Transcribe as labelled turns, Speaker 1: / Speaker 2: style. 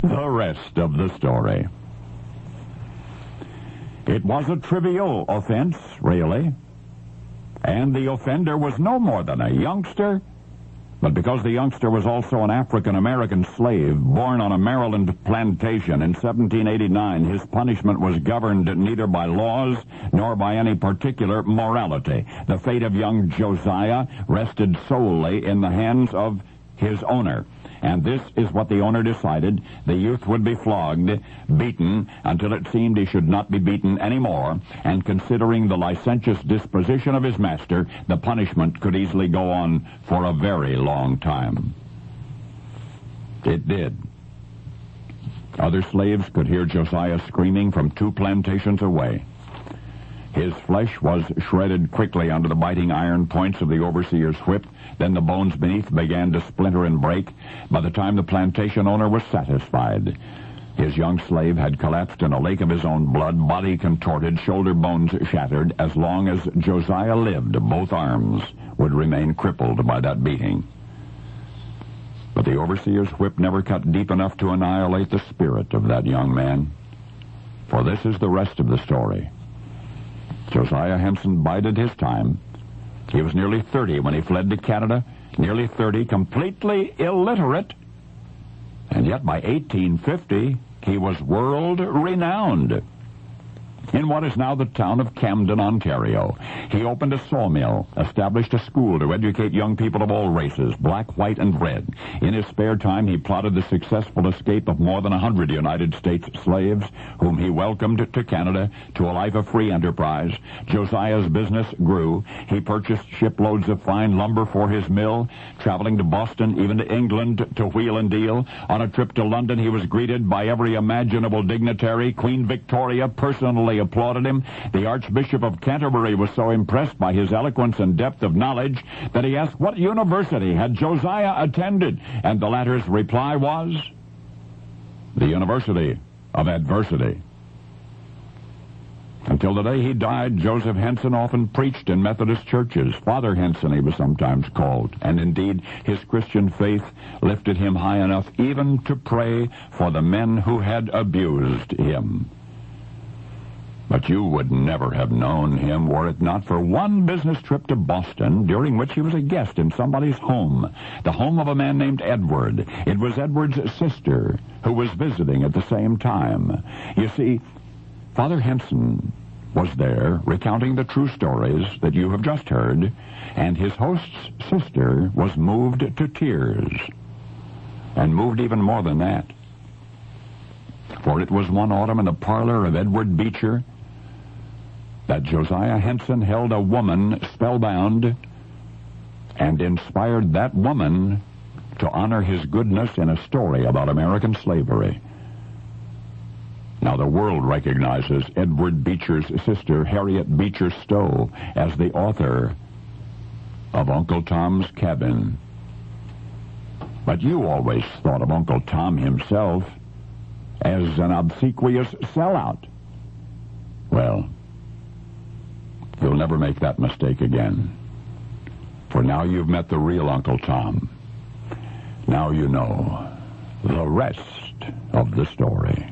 Speaker 1: The rest of the story. It was a trivial offense, really. And the offender was no more than a youngster. But because the youngster was also an African-American slave born on a Maryland plantation in 1789, his punishment was governed neither by laws nor by any particular morality. The fate of young Josiah rested solely in the hands of his owner. And this is what the owner decided. The youth would be flogged, beaten, until it seemed he should not be beaten anymore. And considering the licentious disposition of his master, the punishment could easily go on for a very long time. It did. Other slaves could hear Josiah screaming from 2 plantations away. His flesh was shredded quickly under the biting iron points of the overseer's whip. Then the bones beneath began to splinter and break. By the time the plantation owner was satisfied, his young slave had collapsed in a lake of his own blood, body contorted, shoulder bones shattered. As long as Josiah lived, both arms would remain crippled by that beating. But the overseer's whip never cut deep enough to annihilate the spirit of that young man. For this is the rest of the story. Josiah Henson bided his time. He was nearly 30 when he fled to Canada, nearly 30, completely illiterate. And yet by 1850, he was world-renowned. In what is now the town of Camden, Ontario, he opened a sawmill, established a school to educate young people of all races, black, white, and red. In his spare time, he plotted the successful escape of more than 100 United States slaves, whom he welcomed to Canada to a life of free enterprise. Josiah's business grew. He purchased shiploads of fine lumber for his mill, traveling to Boston, even to England, to wheel and deal. On a trip to London, he was greeted by every imaginable dignitary. Queen Victoria personally applauded him. The Archbishop of Canterbury was so impressed by his eloquence and depth of knowledge that he asked what university had Josiah attended, and the latter's reply was, the University of Adversity. Until the day he died, Joseph Henson often preached in Methodist churches. Father Henson, he was sometimes called. And indeed, his Christian faith lifted him high enough even to pray for the men who had abused him. But you would never have known him were it not for one business trip to Boston, during which he was a guest in somebody's home, the home of a man named Edward. It was Edward's sister who was visiting at the same time. You see, Father Henson was there recounting the true stories that you have just heard, and his host's sister was moved to tears, and moved even more than that. For it was one autumn in the parlor of Edward Beecher that Josiah Henson held a woman spellbound and inspired that woman to honor his goodness in a story about American slavery. Now the world recognizes Edward Beecher's sister, Harriet Beecher Stowe, as the author of Uncle Tom's Cabin. But you always thought of Uncle Tom himself as an obsequious sellout. Well, you'll never make that mistake again. For now you've met the real Uncle Tom. Now you know the rest of the story.